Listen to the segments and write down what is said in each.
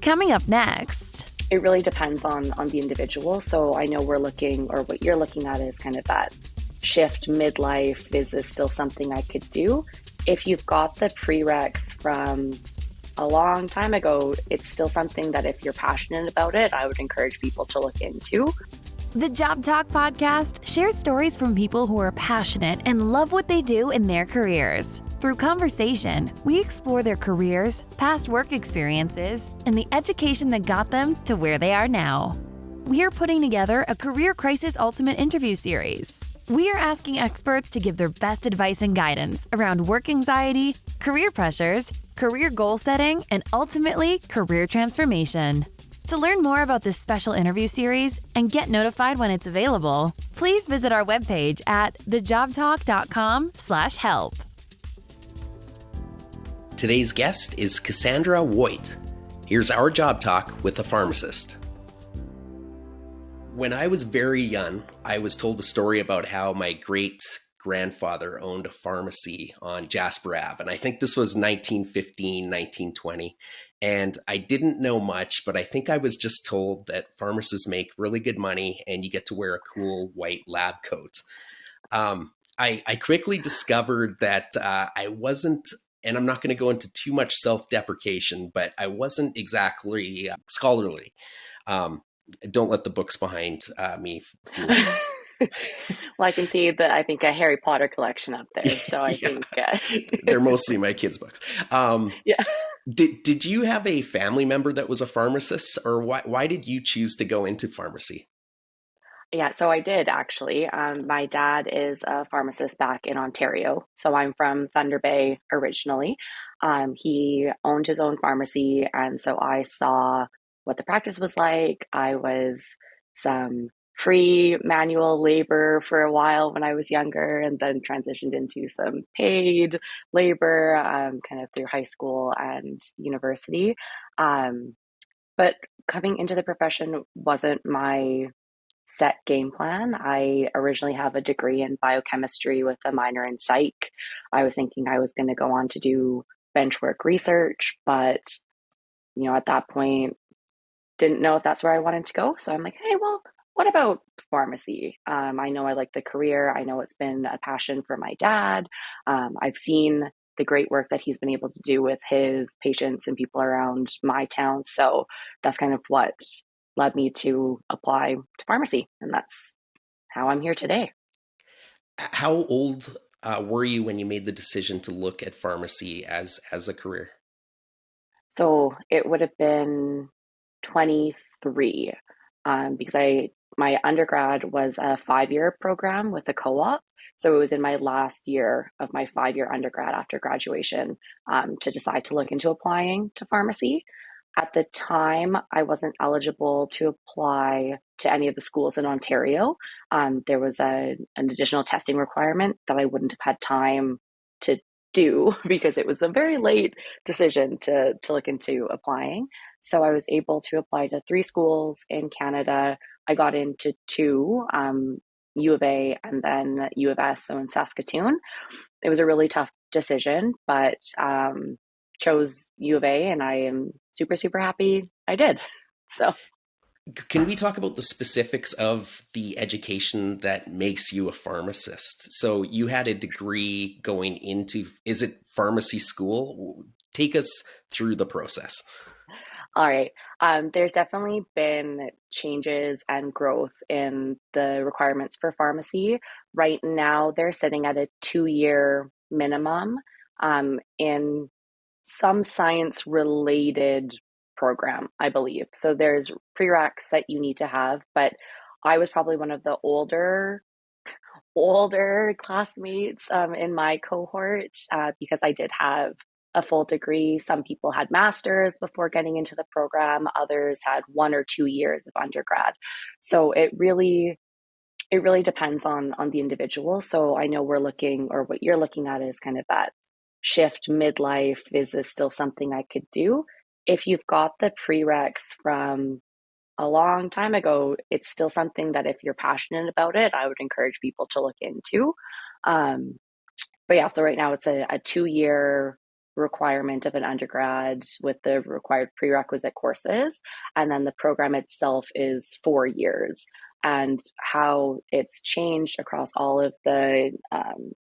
Coming up next. It really depends on the individual. So I know we're looking, or what you're looking at is kind of that shift midlife. Is this still something I could do? If you've got the prereqs from a long time ago, it's still something that if you're passionate about it, I would encourage people to look into. The Job Talk podcast shares stories from people who are passionate and love what they do in their careers. Through conversation, we explore their careers, past work experiences, and the education that got them to where they are now. We are putting together a Career Crisis Ultimate interview series. We are asking experts to give their best advice and guidance around work anxiety, career pressures, career goal setting, and ultimately, career transformation. To learn more about this special interview series and get notified when it's available, please visit our webpage at thejobtalk.com/help. Today's guest is Cassandra Woit. Here's our Job Talk with a pharmacist. When I was very young, I was told a story about how my great-grandfather owned a pharmacy on Jasper Ave. And I think this was 1915, 1920. And I didn't know much, but I think I was just told that pharmacists make really good money and you get to wear a cool white lab coat. I quickly discovered that I wasn't, and I'm not going to go into too much self-deprecation, but I wasn't exactly scholarly. Don't let the books behind me fool you. Well, I can see that I think a Harry Potter collection up there. So I think they're mostly my kids' books. Yeah. Did you have a family member that was a pharmacist, or why did you choose to go into pharmacy? Yeah, so I did actually. My dad is a pharmacist back in Ontario. So I'm from Thunder Bay originally. He owned his own pharmacy, and so I saw what the practice was like. I was some free manual labor for a while when I was younger, and then transitioned into some paid labor kind of through high school and university. But coming into the profession wasn't my set game plan. I originally have a degree in biochemistry with a minor in psych. I was thinking I was going to go on to do bench work research, but at that point, didn't know if that's where I wanted to go. So I'm like, hey, well, what about pharmacy? I know I like the career. I know it's been a passion for my dad. I've seen the great work that he's been able to do with his patients and people around my town. So that's kind of what led me to apply to pharmacy. And that's how I'm here today. How old were you when you made the decision to look at pharmacy as a career? So it would have been 23 because my undergrad was a 5-year program with a co-op. So it was in my last year of my 5-year undergrad after graduation to decide to look into applying to pharmacy. At the time, I wasn't eligible to apply to any of the schools in Ontario. There was an additional testing requirement that I wouldn't have had time to do because it was a very late decision to look into applying. So I was able to apply to 3 schools in Canada. I got into 2, U of A and then U of S, so in Saskatoon. It was a really tough decision, but chose U of A, and I am super, super happy I did. So, can we talk about the specifics of the education that makes you a pharmacist? So you had a degree going into, is it pharmacy school? Take us through the process. All right. There's definitely been changes and growth in the requirements for pharmacy. Right now, they're sitting at a 2-year minimum in some science-related program, I believe. So there's prereqs that you need to have, but I was probably one of the older classmates in my cohort because I did have a full degree. Some people had masters before getting into the program. Others had 1 or 2 years of undergrad. So it really depends on the individual. So I know we're looking, or what you're looking at is kind of that shift midlife. Is this still something I could do? If you've got the prereqs from a long time ago, it's still something that if you're passionate about it, I would encourage people to look into. But yeah, so right now it's a 2-year requirement of an undergrad with the required prerequisite courses. And then the program itself is 4 years. And how it's changed across all of the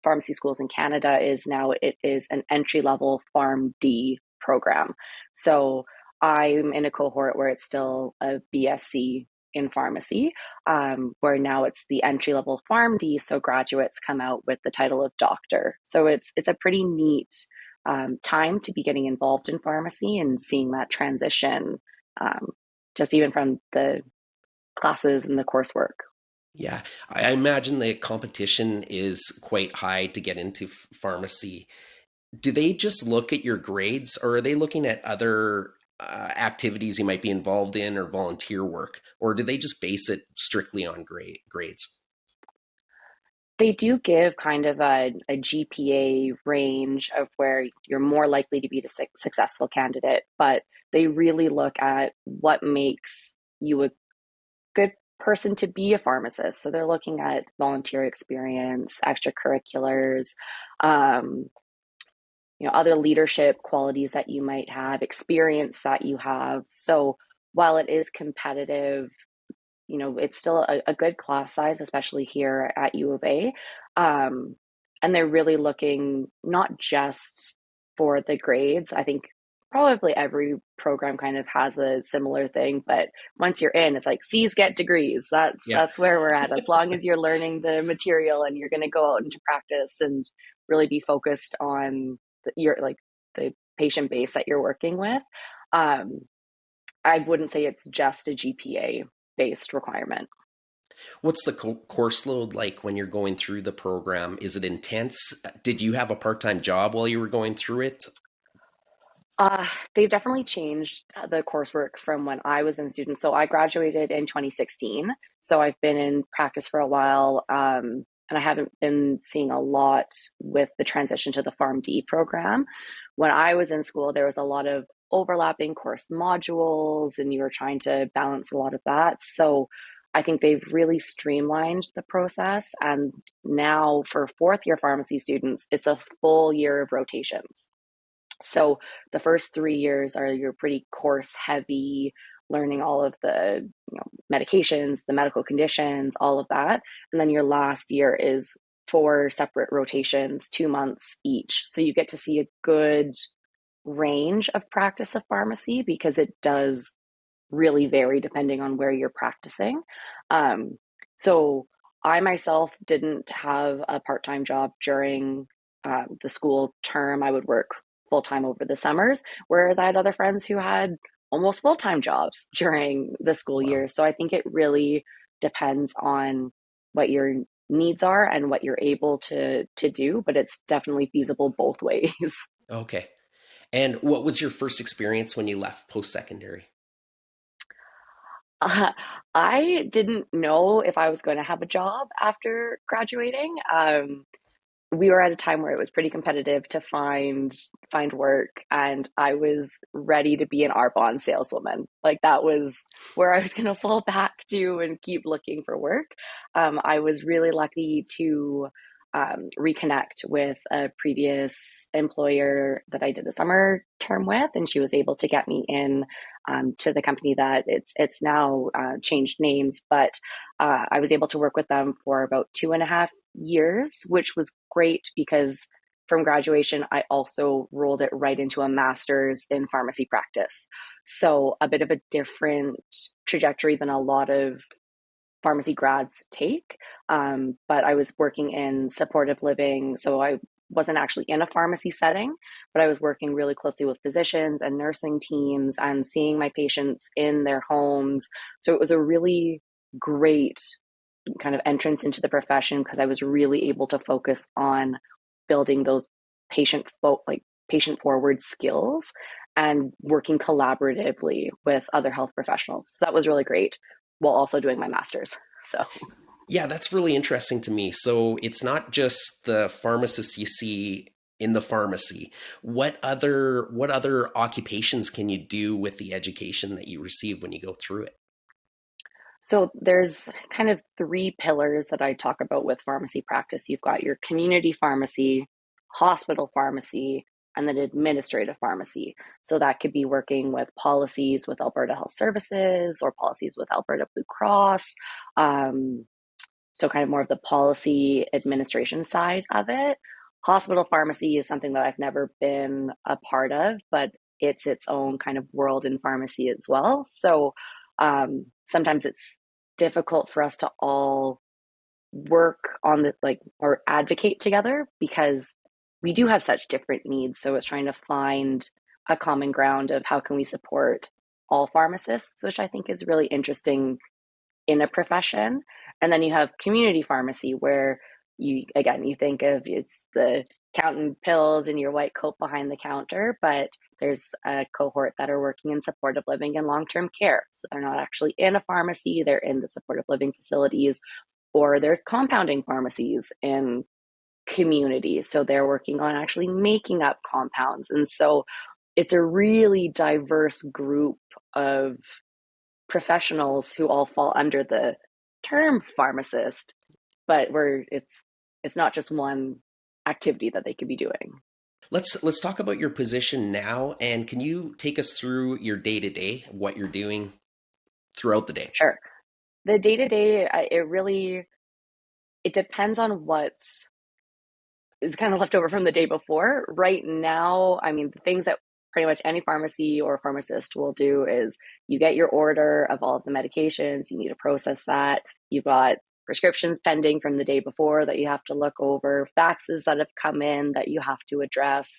pharmacy schools in Canada is now it is an entry level Pharm D program. So I'm in a cohort where it's still a BSc in pharmacy, where now it's the entry level Pharm D. So graduates come out with the title of doctor. So it's a pretty neat time to be getting involved in pharmacy and seeing that transition, just even from the classes and the coursework. Yeah, I imagine the competition is quite high to get into pharmacy. Do they just look at your grades, or are they looking at other activities you might be involved in or volunteer work, or do they just base it strictly on grades? They do give kind of a GPA range of where you're more likely to be a successful candidate, but they really look at what makes you a good person to be a pharmacist. So they're looking at volunteer experience, extracurriculars, um, other leadership qualities that you might have, experience that you have. So while it is competitive, it's still a good class size, especially here at U of A. And they're really looking not just for the grades. I think probably every program kind of has a similar thing, but once you're in, it's like C's get degrees. Yeah. That's where we're at. As long as you're learning the material and you're going to go out into practice and really be focused on the patient base that you're working with. I wouldn't say it's just a GPA based requirement. What's the course load like when you're going through the program? Is it intense? Did you have a part-time job while you were going through it? They've definitely changed the coursework from when I was in student. So I graduated in 2016. So I've been in practice for a while, and I haven't been seeing a lot with the transition to the Pharm D program. When I was in school, there was a lot of overlapping course modules, and you were trying to balance a lot of that. So I think they've really streamlined the process. And now for fourth year pharmacy students, it's a full year of rotations. So the first 3 years are your pretty course heavy, learning all of the medications, the medical conditions, all of that. And then your last year is 4 separate rotations, 2 months each. So you get to see a good range of practice of pharmacy because it does really vary depending on where you're practicing. So I myself didn't have a part-time job during the school term. I would work full-time over the summers, whereas I had other friends who had almost full-time jobs during the school Wow. year. So I think it really depends on what your needs are and what you're able to do, but it's definitely feasible both ways. Okay. And what was your first experience when you left post-secondary? Uh, I didn't know if I was going to have a job after graduating. We were at a time where it was pretty competitive to find work, and I was ready to be an Arbonne saleswoman. Like that was where I was going to fall back to and keep looking for work. I was really lucky to reconnect with a previous employer that I did a summer term with, and she was able to get me in to the company that it's now changed names, but I was able to work with them for about 2.5 years, which was great because from graduation, I also rolled it right into a master's in pharmacy practice. So a bit of a different trajectory than a lot of pharmacy grads take. But I was working in supportive living. So I wasn't actually in a pharmacy setting, but I was working really closely with physicians and nursing teams and seeing my patients in their homes. So it was a really great kind of entrance into the profession because I was really able to focus on building those patient forward skills and working collaboratively with other health professionals. So that was really great while also doing my master's. So Yeah, that's really interesting to me. So it's not just the pharmacists you see in the pharmacy. What other occupations can you do with the education that you receive when you go through it? So there's kind of 3 pillars that I talk about with pharmacy practice. You've got your community pharmacy, hospital pharmacy, and then administrative pharmacy. So that could be working with policies with Alberta Health Services or policies with Alberta Blue Cross. So kind of more of the policy administration side of it. Hospital pharmacy is something that I've never been a part of, but it's its own kind of world in pharmacy as well. So sometimes it's difficult for us to all work on the or advocate together because we do have such different needs. So it's trying to find a common ground of how can we support all pharmacists, which I think is really interesting in a profession. And then you have community pharmacy where you think of it's the counting pills in your white coat behind the counter, but there's a cohort that are working in supportive living and long-term care. So they're not actually in a pharmacy, they're in the supportive living facilities, or there's compounding pharmacies in communities. So they're working on actually making up compounds. And so it's a really diverse group of professionals who all fall under the term pharmacist, but it's not just one activity that they could be doing. Let's talk about your position now, and can you take us through your day-to-day, what you're doing throughout the day? Sure. The day-to-day, it depends on what is kind of left over from the day before. Right now, I mean, the things that pretty much any pharmacy or pharmacist will do is you get your order of all of the medications, you need to process that. You've got prescriptions pending from the day before that you have to look over, faxes that have come in that you have to address,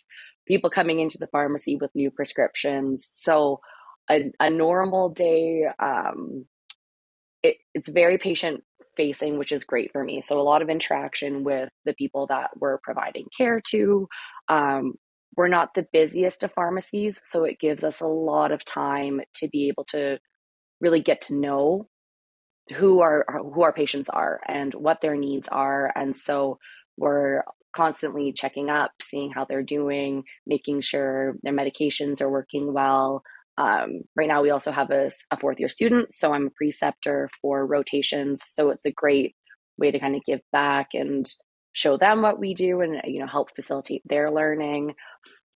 people coming into the pharmacy with new prescriptions. So a normal day, it's very patient facing, which is great for me. So a lot of interaction with the people that we're providing care to. We're not the busiest of pharmacies, so it gives us a lot of time to be able to really get to know who our patients are and what their needs are. And so we're constantly checking up, seeing how they're doing, making sure their medications are working well. Right now, we also have a fourth year student, so I'm a preceptor for rotations. So it's a great way to kind of give back and show them what we do and help facilitate their learning.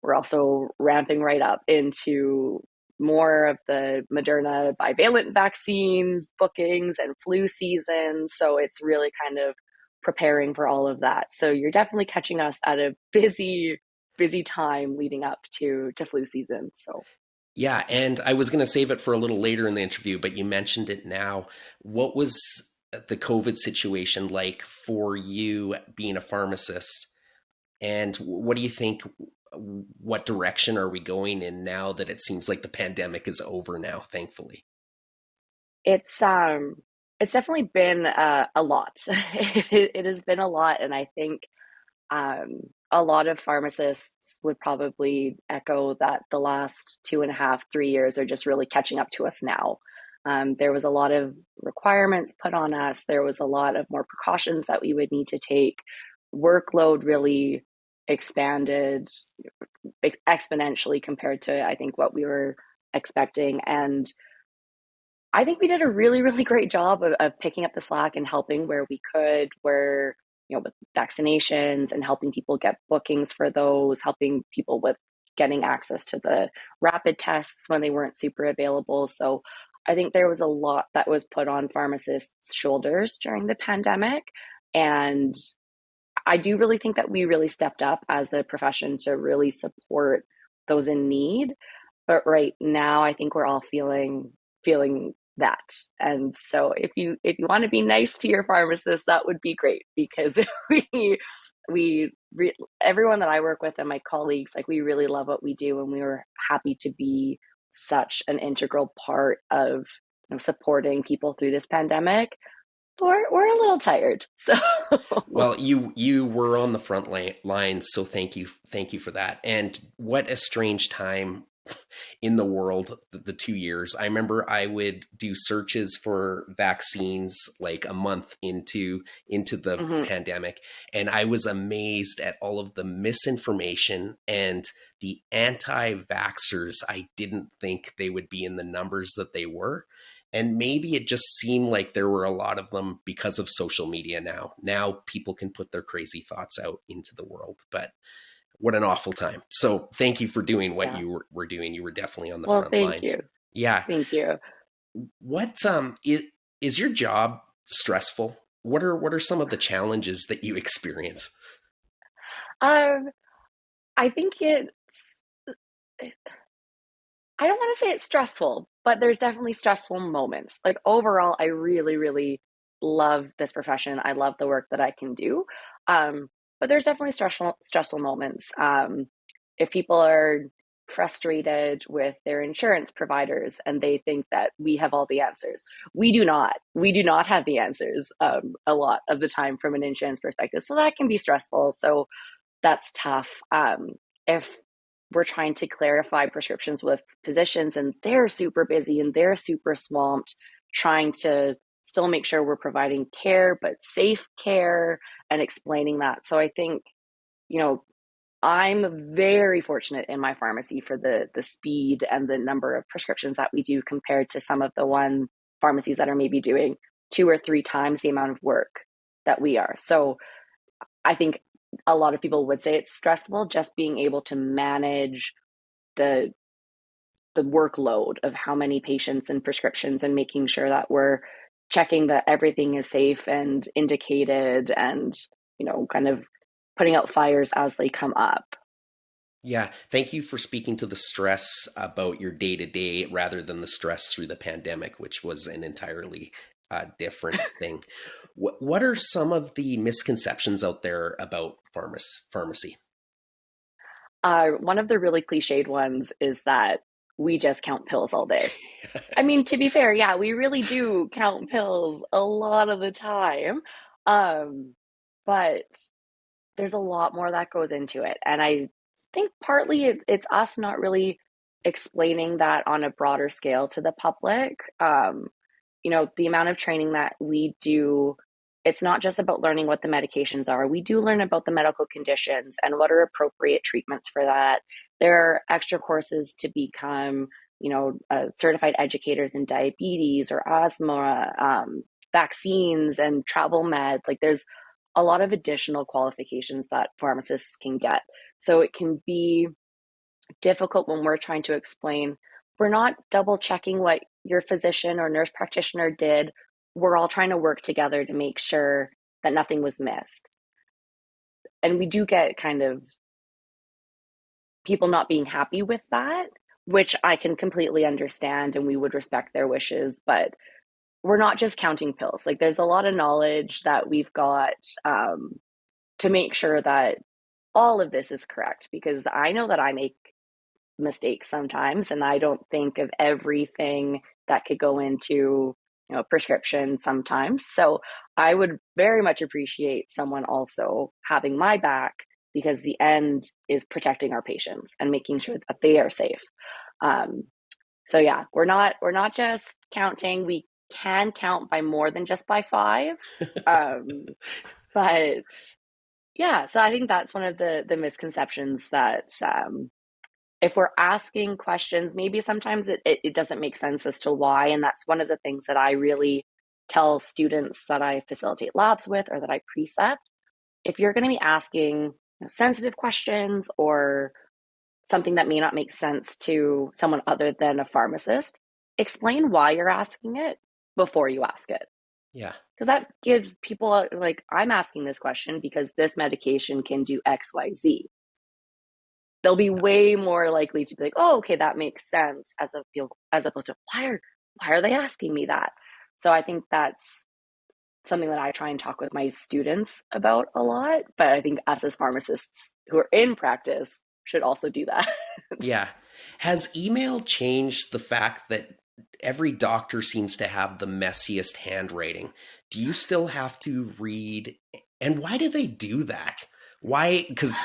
We're also ramping right up into more of the Moderna bivalent vaccines, bookings, and flu season. So it's really kind of preparing for all of that. So you're definitely catching us at a busy time leading up to flu season. So yeah, and I was going to save it for a little later in the interview, but you mentioned it now. What was the COVID situation like for you being a pharmacist? And what do you think? What direction are we going in now that it seems like the pandemic is over now, thankfully? It's definitely been a lot. It has been a lot, and I think a lot of pharmacists would probably echo that the last 2.5, 3 years are just really catching up to us now. There was a lot of requirements put on us. There was a lot of more precautions that we would need to take. Workload really expanded exponentially compared to, I think, what we were expecting. And I think we did a really, really great job of picking up the slack and helping where we could, with vaccinations and helping people get bookings for those, helping people with getting access to the rapid tests when they weren't super available. So I think there was a lot that was put on pharmacists' shoulders during the pandemic. And I do really think that we really stepped up as a profession to really support those in need. But right now, I think we're all feeling that. And so if you want to be nice to your pharmacist, that would be great, because everyone that I work with and my colleagues, we really love what we do, and we were happy to be such an integral part of supporting people through this pandemic. We're a little tired. So well, you were on the front lines, so thank you for that. And what a strange time in the world, the 2 years. I remember I would do searches for vaccines like a month into the pandemic, and I was amazed at all of the misinformation and the anti-vaxxers. I didn't think they would be in the numbers that they were. And maybe it just seemed like there were a lot of them because of social media now. Now people can put their crazy thoughts out into the world. But what an awful time. So thank you for doing what Yeah. you were doing. You were definitely on the Well, front thank lines. you. Yeah. Thank you. What is your job stressful? What are some of the challenges that you experience? Um, I think I don't want to say it's stressful, but there's definitely stressful moments. Like overall, I really, really love this profession. I love the work that I can do. Um, but there's definitely stressful moments. If people are frustrated with their insurance providers and they think that we have all the answers, we do not. We do not have the answers a lot of the time from an insurance perspective. So that can be stressful. So that's tough. If we're trying to clarify prescriptions with physicians and they're super busy and they're super swamped, trying to still make sure we're providing care, but safe care and explaining that. So I think, you know, I'm very fortunate in my pharmacy for the speed and the number of prescriptions that we do compared to some of the one pharmacies that are maybe doing 2 or 3 times the amount of work that we are. So I think a lot of people would say it's stressful just being able to manage the the workload of how many patients and prescriptions and making sure that we're checking that everything is safe and indicated and kind of putting out fires as they come up. Yeah, thank you for speaking to the stress about your day to day rather than the stress through the pandemic, which was an entirely different thing. What are some of the misconceptions out there about pharmacy? One of the really cliched ones is that we just count pills all day. I mean, to be fair, yeah, we really do count pills a lot of the time. Um, but there's a lot more that goes into it. And I think partly it's us not really explaining that on a broader scale to the public. The amount of training that we do, it's not just about learning what the medications are. We do learn about the medical conditions and what are appropriate treatments for that. There are extra courses to become, certified educators in diabetes or asthma, vaccines and travel med. Like there's a lot of additional qualifications that pharmacists can get. So it can be difficult when we're trying to explain. We're not double checking what your physician or nurse practitioner did. We're all trying to work together to make sure that nothing was missed. And we do get kind of people not being happy with that, which I can completely understand and we would respect their wishes. But we're not just counting pills. Like there's a lot of knowledge that we've got to make sure that all of this is correct, because I know that I make mistakes sometimes and I don't think of everything that could go into prescription sometimes. So I would very much appreciate someone also having my back, because the end is protecting our patients and making sure that they are safe. So yeah, we're not just counting. We can count by more than just by 5. But yeah, so I think that's one of the misconceptions that if we're asking questions, maybe sometimes it doesn't make sense as to why. And that's one of the things that I really tell students that I facilitate labs with or that I precept. If you're going to be asking sensitive questions or something that may not make sense to someone other than a pharmacist, explain why you're asking it before you ask it. Yeah. Because that gives people like, I'm asking this question because this medication can do XYZ. They'll be way more likely to be like, oh, okay, that makes sense, as opposed to why are they asking me that? So I think that's something that I try and talk with my students about a lot. But I think us as pharmacists who are in practice should also do that. Yeah. Has email changed the fact that every doctor seems to have the messiest handwriting? Do you still have to read? And why do they do that? Why? Because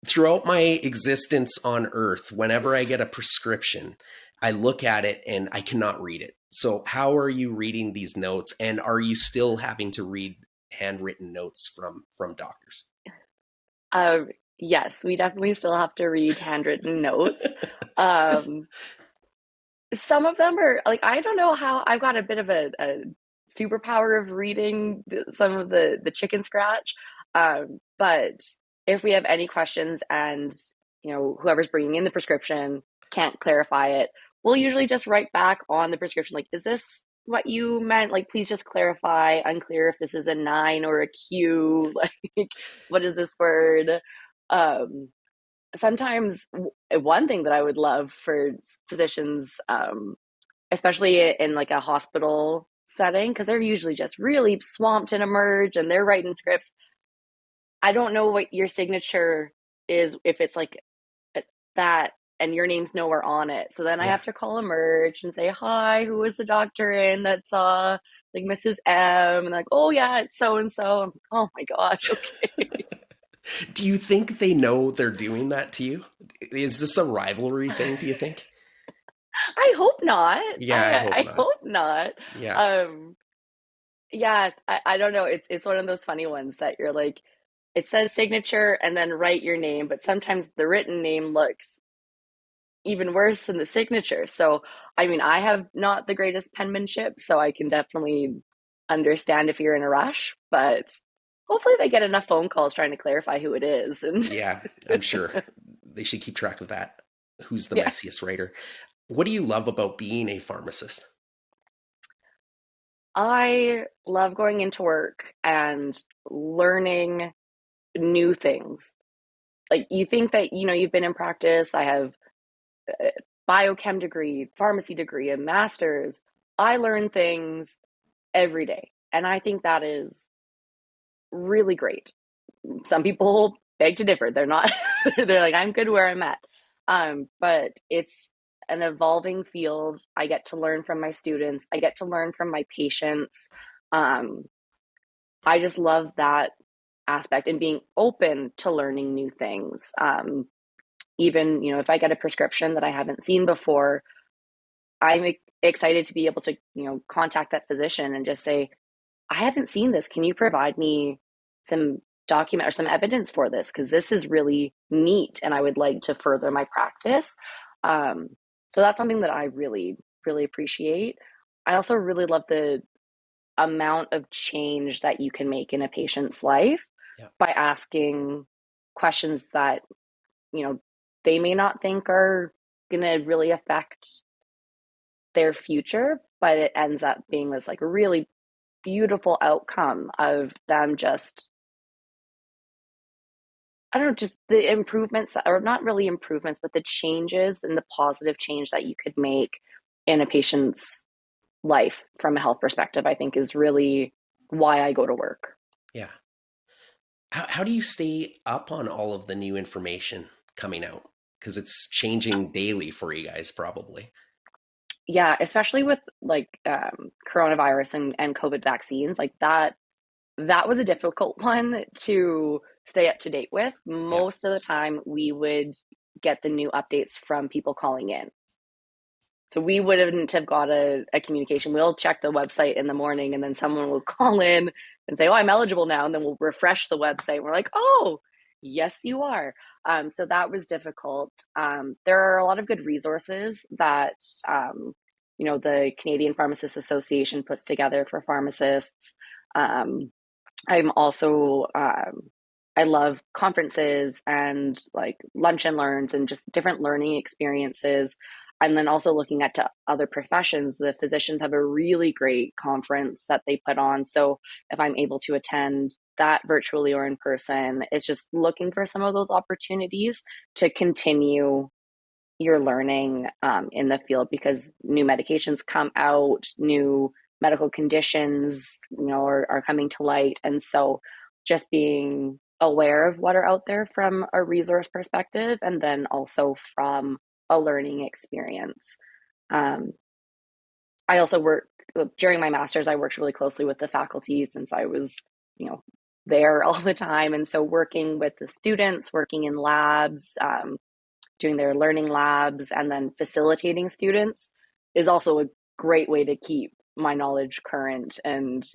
throughout my existence on Earth, whenever I get a prescription, I look at it and I cannot read it. So how are you reading these notes? And are you still having to read handwritten notes from doctors? Yes, we definitely still have to read handwritten notes. Um, some of them are like, I don't know how I've got a bit of a superpower of reading some of the chicken scratch. But if we have any questions and, whoever's bringing in the prescription can't clarify it, we'll usually just write back on the prescription, like, is this what you meant? Like, please just clarify. Unclear if this is a 9 or a Q. Like, what is this word? Um, Sometimes one thing that I would love for physicians, especially in like a hospital setting, because they're usually just really swamped in emerge and they're writing scripts. I don't know what your signature is, if it's like that and your name's nowhere on it. So then I Yeah. have to call emerge and say, hi, who was the doctor in that saw like Mrs. M? And like, oh yeah, it's so and so. Oh my gosh, okay. Do you think they know they're doing that to you? Is this a rivalry thing, do you think? I hope not. Yeah, I hope I not. hope not. Yeah. Um, yeah, I don't know. It's one of those funny ones that you're like, it says signature and then write your name, but sometimes the written name looks even worse than the signature. So, I mean, I have not the greatest penmanship, so I can definitely understand if you're in a rush, but hopefully they get enough phone calls trying to clarify who it is. And Yeah, I'm sure they should keep track of that. Who's the yeah, messiest writer? What do you love about being a pharmacist? I love going into work and learning new things. Like, you think that, you've been in practice. I have a biochem degree, pharmacy degree, a master's. I learn things every day. And I think that is really great. Some people beg to differ. They're not, they're like, I'm good where I'm at. But it's an evolving field. I get to learn from my students, I get to learn from my patients. Um, I just love that aspect and being open to learning new things. Even, if I get a prescription that I haven't seen before, I'm excited to be able to, contact that physician and just say, I haven't seen this. Can you provide me some document or some evidence for this? Because this is really neat and I would like to further my practice. Um, so that's something that I really, really appreciate. I also really love the amount of change that you can make in a patient's life Yeah. by asking questions that, you know, they may not think are going to really affect their future, but it ends up being this like really beautiful outcome of them just, I don't know, just the improvements that, or not really improvements, but the changes and the positive change that you could make in a patient's life from a health perspective, I think is really why I go to work. Yeah. How do you stay up on all of the new information coming out? Because it's changing daily for you guys, probably. Yeah, especially with like coronavirus and COVID vaccines, like that was a difficult one to stay up to date with. Yeah. Most of the time, we would get the new updates from people calling in. So we wouldn't have got a communication. We'll check the website in the morning and then someone will call in and say, oh, I'm eligible now. And then we'll refresh the website. We're like, oh, yes, you are. So that was difficult. There are a lot of good resources that, the Canadian Pharmacists Association puts together for pharmacists. I'm also, I love conferences and like lunch and learns and just different learning experiences. And then also looking at to other professions, the physicians have a really great conference that they put on. So if I'm able to attend that virtually or in person, it's just looking for some of those opportunities to continue your learning in the field, because new medications come out, new medical conditions, are coming to light. And so just being aware of what are out there from a resource perspective, and then also from a learning experience. Um, I also worked during my master's, I worked really closely with the faculty since I was, there all the time. And so working with the students, working in labs, doing their learning labs, and then facilitating students is also a great way to keep my knowledge current and,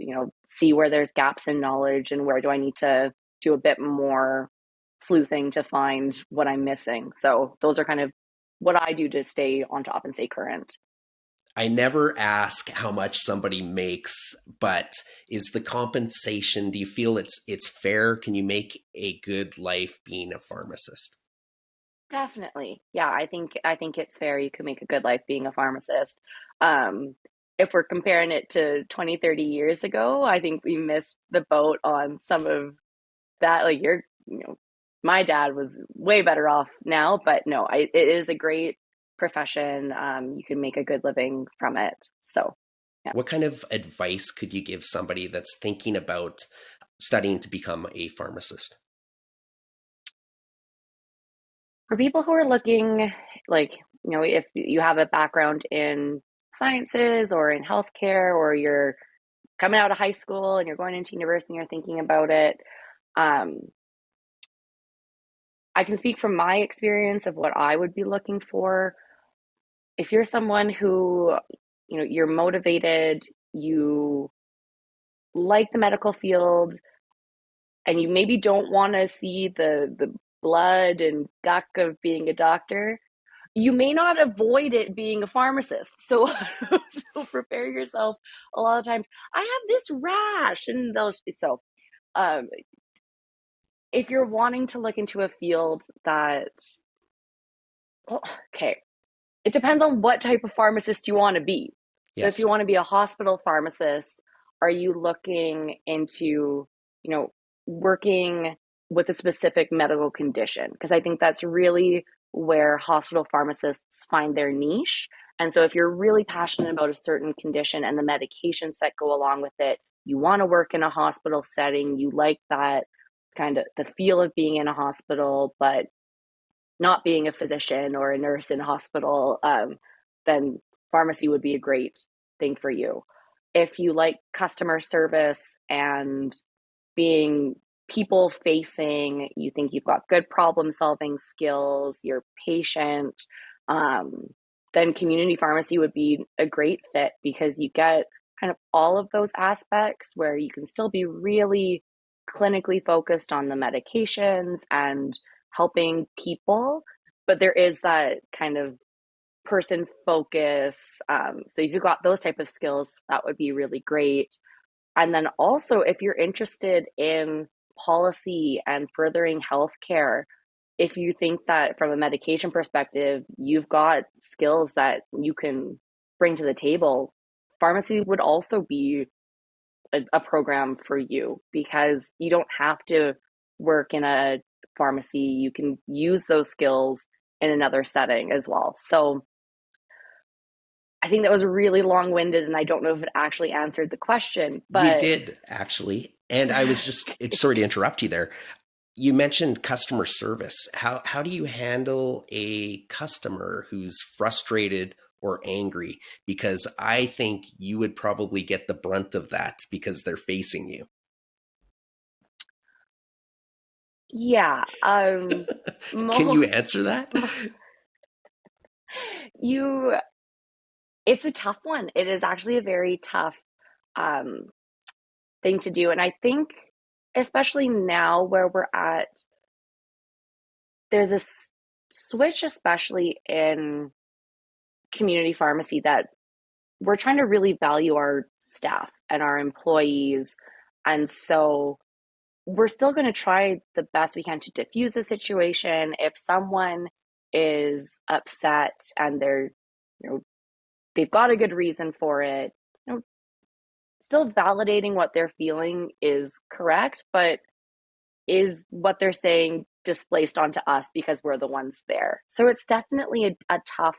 see where there's gaps in knowledge and where do I need to do a bit more sleuthing to find what I'm missing. So those are kind of what I do to stay on top and stay current. I never ask how much somebody makes, but is the compensation, do you feel it's fair? Can you make a good life being a pharmacist? Definitely. Yeah, I think it's fair. You can make a good life being a pharmacist. Um, if we're comparing it to 20, 30 years ago, I think we missed the boat on some of that. Like my dad was way better off now, but no, it is a great profession. You can make a good living from it. So, yeah. What kind of advice could you give somebody that's thinking about studying to become a pharmacist? For people who are looking, like, if you have a background in sciences or in healthcare, or you're coming out of high school and you're going into university and you're thinking about it, um, I can speak from my experience of what I would be looking for. If you're someone who, you're motivated, you like the medical field, and you maybe don't want to see the blood and guck of being a doctor, you may not avoid it being a pharmacist. So, so prepare yourself. A lot of times, I have this rash, and those. So, um, if you're wanting to look into a field that, well, okay, it depends on what type of pharmacist you want to be. So if you Yes. want to be a hospital pharmacist, are you looking into, working with a specific medical condition? Because I think that's really where hospital pharmacists find their niche. And so if you're really passionate about a certain condition and the medications that go along with it, you want to work in a hospital setting, you like that kind of the feel of being in a hospital, but not being a physician or a nurse in a hospital, then pharmacy would be a great thing for you. If you like customer service and being people facing, you think you've got good problem solving skills, you're patient, um, then community pharmacy would be a great fit because you get kind of all of those aspects where you can still be really clinically focused on the medications and helping people, but there is that kind of person focus. So if you've got those type of skills, that would be really great. And then also, if you're interested in policy and furthering healthcare, if you think that from a medication perspective, you've got skills that you can bring to the table, pharmacy would also be a program for you because you don't have to work in a pharmacy. You can use those skills in another setting as well. So I think that was really long winded and I don't know if it actually answered the question, You but did actually. And I was just sorry to interrupt you there. You mentioned customer service. How do you handle a customer who's frustrated or angry? Because I think you would probably get the brunt of that because they're facing you. yeah, Can you mo- answer that? you, it's a tough one. It is actually a very tough um, thing to do. And I think, especially now where we're at, there's a switch, especially in community pharmacy, that we're trying to really value our staff and our employees. And so we're still going to try the best we can to diffuse the situation. If someone is upset and you know, they've got a good reason for it, still validating what they're feeling is correct, but is what they're saying displaced onto us because we're the ones there. So it's definitely a tough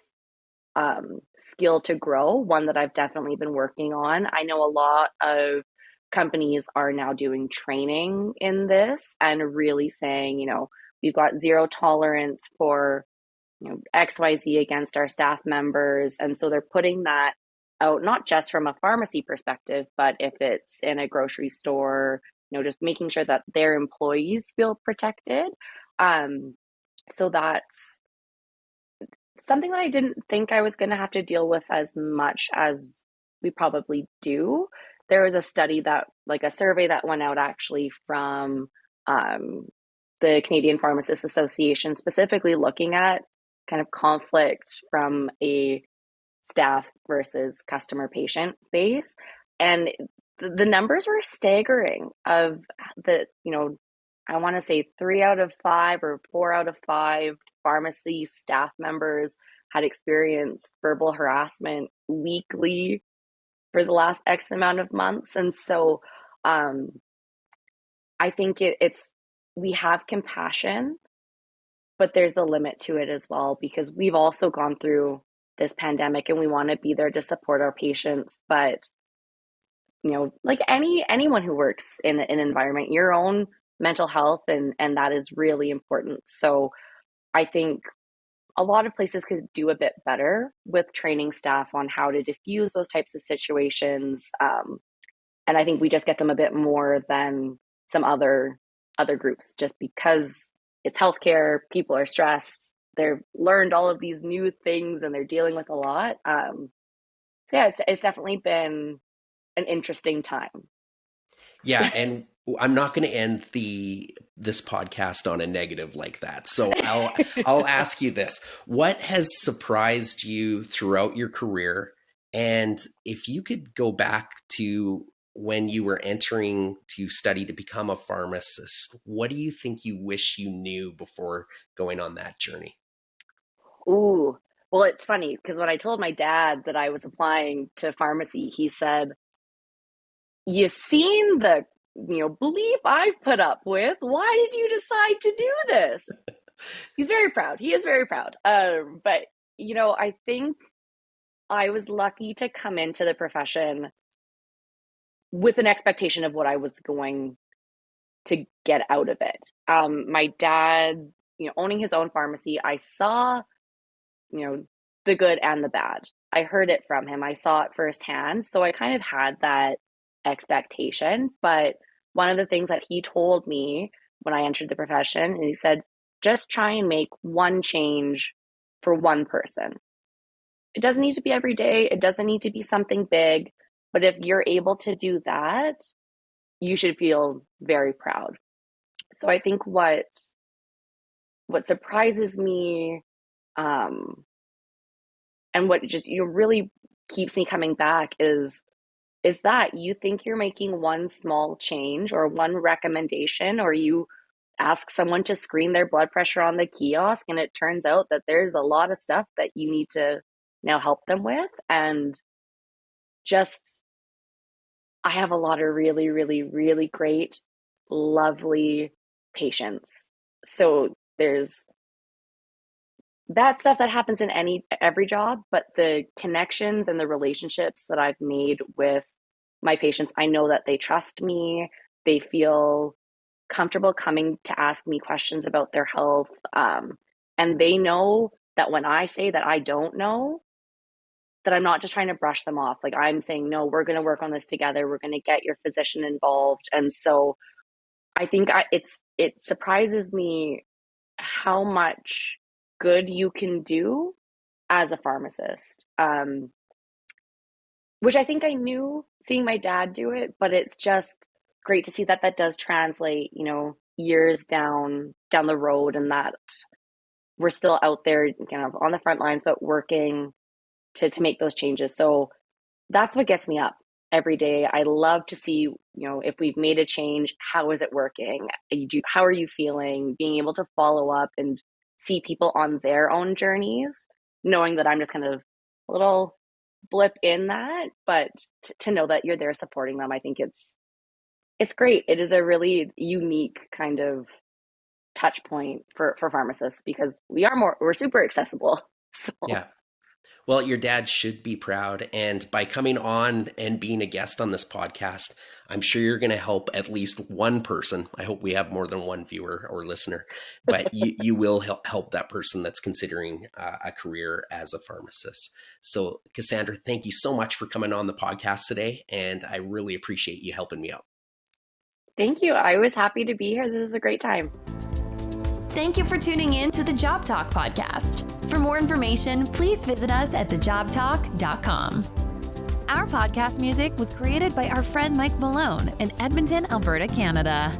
skill to grow, one that I've definitely been working on. I know a lot of companies are now doing training in this and really saying, we've got zero tolerance for, XYZ against our staff members. And so they're putting that out, not just from a pharmacy perspective, but if it's in a grocery store, just making sure that their employees feel protected. Um, so that's something that I didn't think I was going to have to deal with as much as we probably do. There was a study that, like a survey that went out actually from the Canadian Pharmacists Association, specifically looking at kind of conflict from a staff versus customer patient base. And the numbers were staggering of the, I want to say 3 out of 5 or 4 out of 5 pharmacy staff members had experienced verbal harassment weekly for the last X amount of months. And so I think we have compassion, but there's a limit to it as well, because we've also gone through this pandemic and we want to be there to support our patients. But, like anyone who works in an environment, your own mental health, and that is really important. So I think a lot of places could do a bit better with training staff on how to diffuse those types of situations. And I think we just get them a bit more than some other groups, just because it's healthcare, people are stressed, they've learned all of these new things and they're dealing with a lot. So yeah, it's definitely been an interesting time. Yeah, and I'm not going to end this podcast on a negative like that. So I'll ask you this. What has surprised you throughout your career? And if you could go back to when you were entering to study to become a pharmacist, what do you think you wish you knew before going on that journey? Ooh, well, it's funny because when I told my dad that I was applying to pharmacy, he said, "You seen the bleep I've put up with. Why did you decide to do this?" He's very proud. He is very proud. But I think I was lucky to come into the profession with an expectation of what I was going to get out of it. My dad, owning his own pharmacy, I saw, the good and the bad. I heard it from him. I saw it firsthand. So I kind of had that expectation. But one of the things that he told me when I entered the profession, and he said, just try and make one change for one person. It doesn't need to be every day. It doesn't need to be something big. But if you're able to do that, you should feel very proud. So I think what surprises me, and what just really keeps me coming back is that you think you're making one small change or one recommendation, or you ask someone to screen their blood pressure on the kiosk, and it turns out that there's a lot of stuff that you need to now help them with. And I have a lot of really, really, really great, lovely patients. So there's that stuff that happens in every job, but the connections and the relationships that I've made with my patients, I know that they trust me. They feel comfortable coming to ask me questions about their health. And they know that when I say that I don't know, that I'm not just trying to brush them off. Like, I'm saying, no, we're going to work on this together. We're going to get your physician involved. And so I think it surprises me how much good you can do as a pharmacist, which I think I knew seeing my dad do it, but it's just great to see that does translate, years down the road, and that we're still out there kind of on the front lines, but working to make those changes. So that's what gets me up every day. I love to see, if we've made a change, how is it working? How are you feeling? Being able to follow up and see people on their own journeys, knowing that I'm just kind of a little blip in that, but to know that you're there supporting them, I think it's great. It is a really unique kind of touch point for pharmacists, because we're super accessible. So. Yeah. Well, your dad should be proud. And by coming on and being a guest on this podcast, I'm sure you're going to help at least one person. I hope we have more than one viewer or listener, but you will help that person that's considering a career as a pharmacist. So, Cassandra, thank you so much for coming on the podcast today. And I really appreciate you helping me out. Thank you. I was happy to be here. This is a great time. Thank you for tuning in to the Job Talk podcast. For more information, please visit us at thejobtalk.com. Our podcast music was created by our friend Mike Malone in Edmonton, Alberta, Canada.